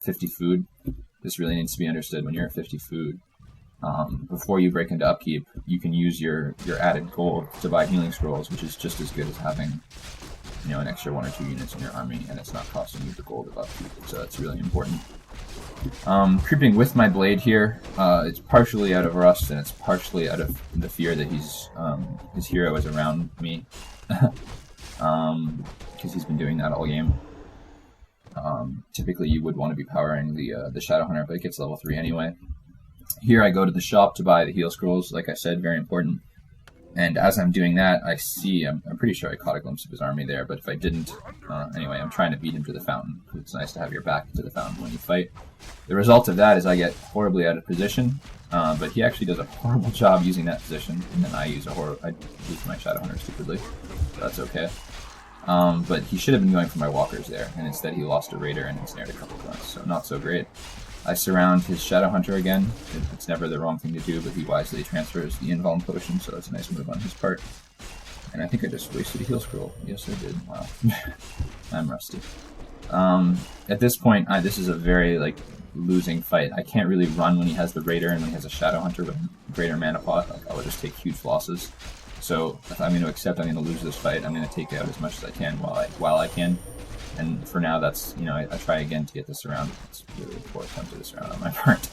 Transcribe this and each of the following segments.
50 food. This really needs to be understood when you're at 50 food. Before you break into upkeep, you can use your added gold to buy healing scrolls, which is just as good as having, you know, an extra 1 or 2 units in your army, and it's not costing you the gold of upkeep. So that's really important. Creeping with my blade here, it's partially out of rust and it's partially out of the fear that his hero is around me, because he's been doing that all game. Typically you would want to be powering the Shadowhunter, but it gets level 3 anyway. Here I go to the shop to buy the heal scrolls, like I said, very important. And as I'm doing that, I see, I'm pretty sure I caught a glimpse of his army there, but if I didn't, anyway, I'm trying to beat him to the fountain. It's nice to have your back to the fountain when you fight. The result of that is I get horribly out of position, but he actually does a horrible job using that position, and then I use my Shadowhunter stupidly, so that's okay. But he should have been going for my walkers there, and instead he lost a raider and ensnared a couple grunts, so not so great. I surround his Shadowhunter again. It's never the wrong thing to do, but he wisely transfers the Invuln potion, so that's a nice move on his part. And I think I just wasted a heal scroll. Yes, I did. Wow. I'm rusty. At this point, this is a very, losing fight. I can't really run when he has the Raider and when he has a Shadowhunter with greater mana pot. I will just take huge losses. So if I'm going to accept I'm going to lose this fight, I'm going to take out as much as I can while I can. And for now, that's, I try again to get this around. It's really a poor attempt at this round on my part.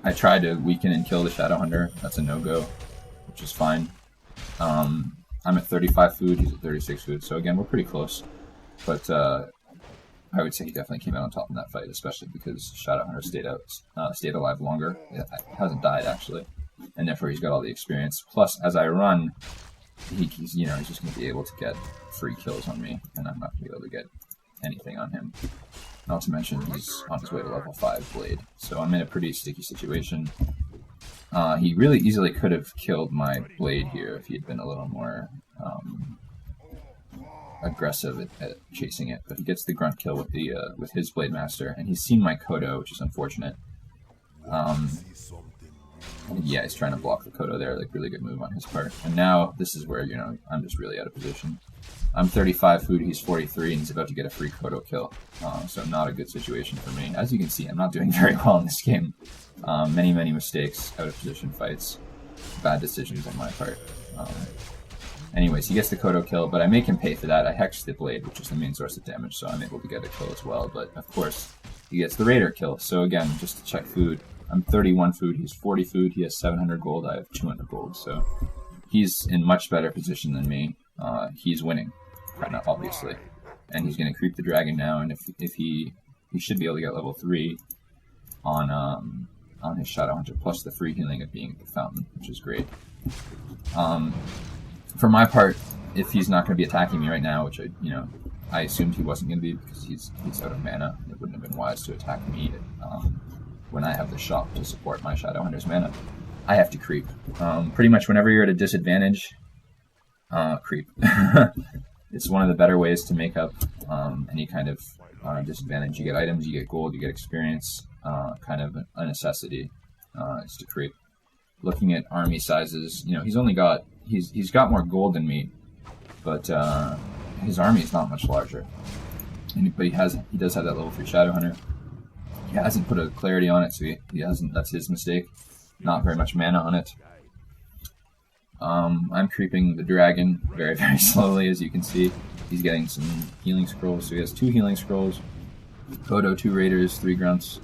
I try to weaken and kill the Shadowhunter. That's a no-go, which is fine. I'm at 35 food, he's at 36 food, so again, we're pretty close. But I would say he definitely came out on top in that fight, especially because Shadowhunter stayed alive longer. It hasn't died, actually. And therefore, he's got all the experience. Plus, as I run, he's just going to be able to get free kills on me, and I'm not going to be able to get anything on him. Not to mention, he's on his way to level 5 Blade, so I'm in a pretty sticky situation. He really easily could have killed my Blade here if he had been a little more aggressive at chasing it, but he gets the grunt kill with his Blade Master, and he's seen my Kodo, which is unfortunate. Yeah, he's trying to block the Kodo there, really good move on his part. And now, this is where, I'm just really out of position. I'm 35 food, he's 43, and he's about to get a free Kodo kill. So not a good situation for me. As you can see, I'm not doing very well in this game. Many mistakes, out of position fights, bad decisions on my part. Anyways, he gets the Kodo kill, but I make him pay for that. I hex the Blade, which is the main source of damage, so I'm able to get a kill as well. But, of course, he gets the Raider kill. So again, just to check food, I'm 31 food, he's 40 food, he has 700 gold, I have 200 gold, so he's in much better position than me. He's winning, obviously. And he's going to creep the dragon now, and if he should be able to get level 3 on his Shadowhunter, plus the free healing of being at the fountain, which is great. For my part, if he's not going to be attacking me right now, which I assumed he wasn't going to be because he's out of mana, it wouldn't have been wise to attack me when I have the shop to support my Shadowhunter's mana. I have to creep. Pretty much whenever you're at a disadvantage, creep. It's one of the better ways to make up any kind of disadvantage. You get items, you get gold, you get experience. Kind of a necessity is to creep. Looking at army sizes, he's got more gold than me, but his army is not much larger. But he does have that level 3 Shadowhunter. He hasn't put a clarity on it, so he hasn't. That's his mistake. Not very much mana on it. I'm creeping the dragon very slowly, as you can see. He's getting some healing scrolls, so he has 2 healing scrolls. Kodo, 2 raiders, 3 grunts,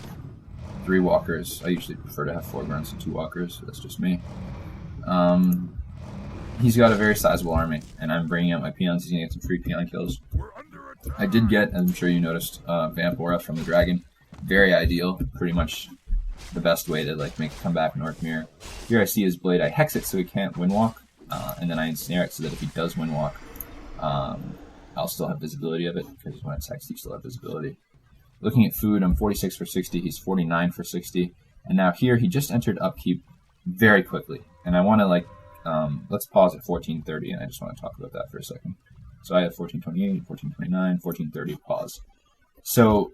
3 walkers. I usually prefer to have 4 grunts and 2 walkers, so that's just me. He's got a very sizable army, and I'm bringing out my peons. He's going to get some free peon kills. I did get, as I'm sure you noticed, Vamp Aura from the dragon. Very ideal, pretty much the best way to make a comeback in Orc. Here I see his Blade. I hex it so he can't windwalk, and then I ensnare it so that if he does windwalk, I'll still have visibility of it, because when it's hexed you still have visibility. Looking at food, I'm 46 for 60, he's 49 for 60, and now here he just entered upkeep very quickly, and I want to let's pause at 1430, and I just want to talk about that for a second. So I have 1428, 1429, 1430, pause. So,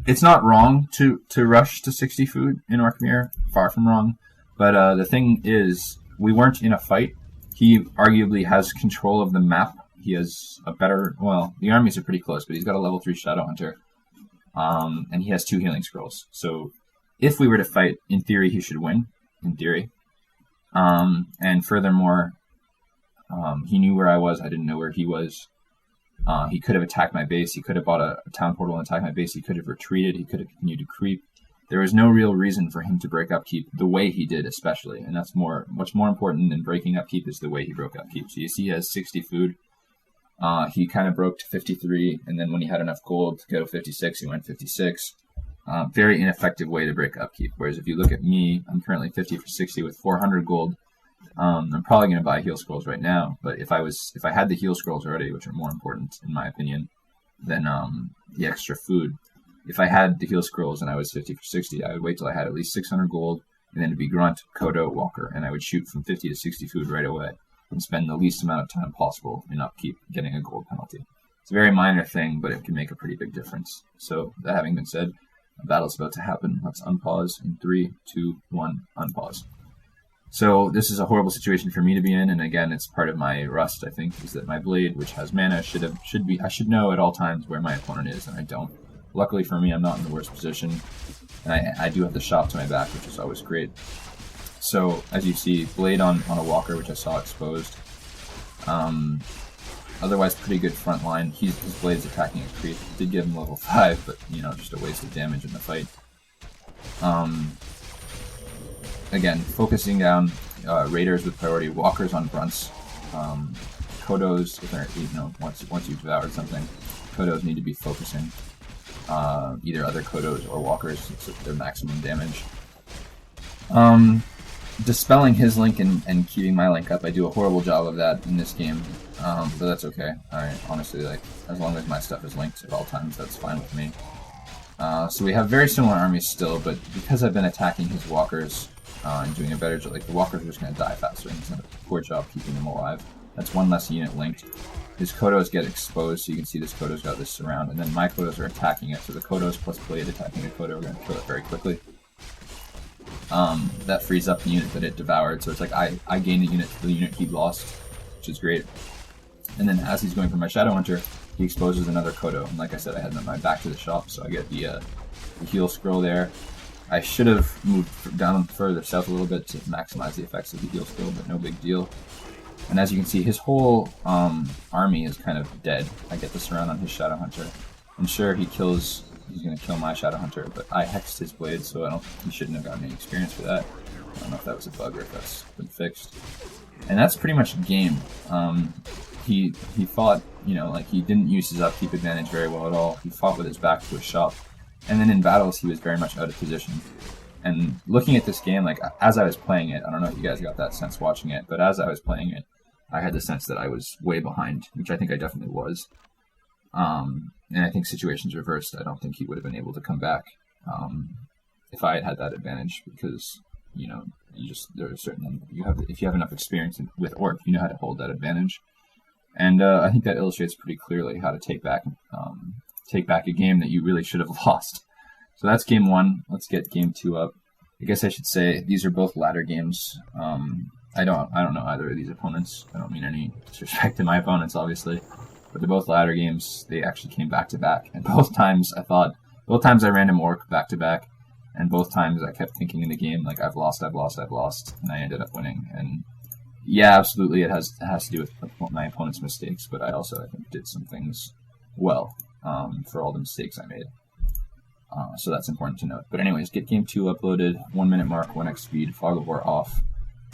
it's not wrong to rush to 60 food in Orkmere, far from wrong, but the thing is, we weren't in a fight. He arguably has control of the map he has a better, well, the armies are pretty close, but he's got a level 3 Shadowhunter, and he has 2 healing scrolls. So if we were to fight, in theory, he should win, in theory. And furthermore, he knew where I was, I didn't know where he was. He could have attacked my base, he could have bought a town portal and attacked my base, he could have retreated, he could have continued to creep. There was no real reason for him to break upkeep the way he did, especially. And that's much more important than breaking upkeep is the way he broke upkeep. So you see he has 60 food. He kind of broke to 53, and then when he had enough gold to go 56, he went 56. Very ineffective way to break upkeep. Whereas if you look at me, I'm currently 50 for 60 with 400 gold. I'm probably going to buy heal scrolls right now, but if I had the heal scrolls already, which are more important in my opinion than the extra food, if I had the heal scrolls and I was 50 for 60, I would wait till I had at least 600 gold, and then it'd be Grunt, Kodo, Walker, and I would shoot from 50 to 60 food right away and spend the least amount of time possible in upkeep getting a gold penalty. It's a very minor thing, but it can make a pretty big difference. So that having been said, a battle's about to happen. Let's unpause in 3, 2, 1, unpause. So this is a horrible situation for me to be in, and again, it's part of my rust, I think, is that my blade, which has mana, I should know at all times where my opponent is, and I don't. Luckily for me, I'm not in the worst position, and I do have the shop to my back, which is always great. So, as you see, blade on a walker, which I saw exposed. Otherwise, pretty good front line. His blade's attacking a creep. Did give him level 5, but, you know, just a waste of damage in the fight. Again, focusing down raiders with priority, walkers on grunts. Kodos, if they're, you know, once you've devoured something, Kodos need to be focusing. Either other Kodos or walkers, so their maximum damage. Dispelling his link and keeping my link up, I do a horrible job of that in this game, but that's okay. Honestly, like, as long as my stuff is linked at all times, that's fine with me. So we have very similar armies still, but because I've been attacking his walkers and doing a better job, like the walkers are just going to die faster, and he's done a poor job keeping them alive. That's one less unit linked. His Kodos get exposed, so you can see this Kodo's got this surround, and then my Kodos are attacking it, so the Kodos plus blade attacking the Kodo are going to kill it very quickly. That frees up the unit that it devoured, so it's like I gain the unit for the unit he lost, which is great. And then as he's going for my Shadowhunter, he exposes another Kodo, and like I said, I had my back to the shop, so I get the heal scroll there. I should have moved down further south a little bit to maximize the effects of the heal scroll, but no big deal. And as you can see, his whole army is kind of dead. I get the surround on his Shadowhunter. And sure, he's going to kill my Shadowhunter, but I hexed his blade, so he shouldn't have gotten any experience for that. I don't know if that was a bug or if that's been fixed. And that's pretty much the game. He fought, you know, like he didn't use his upkeep advantage very well at all. He fought with his back to his shop. And then in battles, he was very much out of position. And looking at this game, like, as I was playing it, I don't know if you guys got that sense watching it, but as I was playing it, I had the sense that I was way behind, which I think I definitely was. And I think situations reversed, I don't think he would have been able to come back if I had had that advantage, because, you know, there are certain, if you have enough experience with Orc, you know how to hold that advantage. And I think that illustrates pretty clearly how to take back a game that you really should have lost. So that's game 1. Let's get game 2 up. I guess I should say these are both ladder games. I don't know either of these opponents. I don't mean any disrespect to my opponents, obviously, but they're both ladder games. They actually came back to back, and both times I ran him Orc back to back, and both times I kept thinking in the game like I've lost, and I ended up winning. And yeah, absolutely, it has to do with my opponent's mistakes, but I also, I think, did some things well for all the mistakes I made. So that's important to note. But anyways, get game 2 uploaded. 1 minute mark, 1x speed, Fog of War off.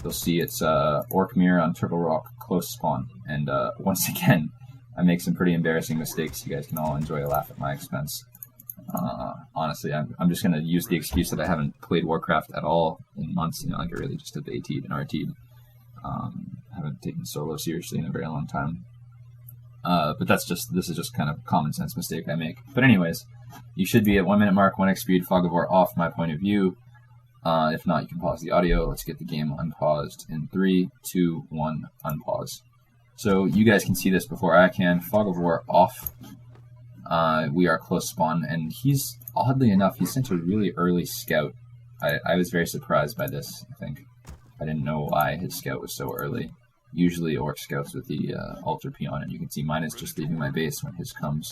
You'll see it's Orc Mirror on Turtle Rock, close spawn. And once again, I make some pretty embarrassing mistakes. You guys can all enjoy a laugh at my expense. Honestly, I'm just going to use the excuse that I haven't played Warcraft at all in months. You know, like I really just have AT'd and RT'd. I haven't taken solo seriously in a very long time. But this is just kind of a common sense mistake I make. But anyways, you should be at 1 minute mark, 1x speed, Fog of War off, my point of view. If not, you can pause the audio. Let's get the game unpaused in 3, 2, 1, unpause. So you guys can see this before I can. Fog of War off. We are close spawn, and oddly enough, he sent a really early scout. I was very surprised by this, I think. I didn't know why his scout was so early. usually Orc Scouts with the Altar P on, and you can see mine is just leaving my base when his comes.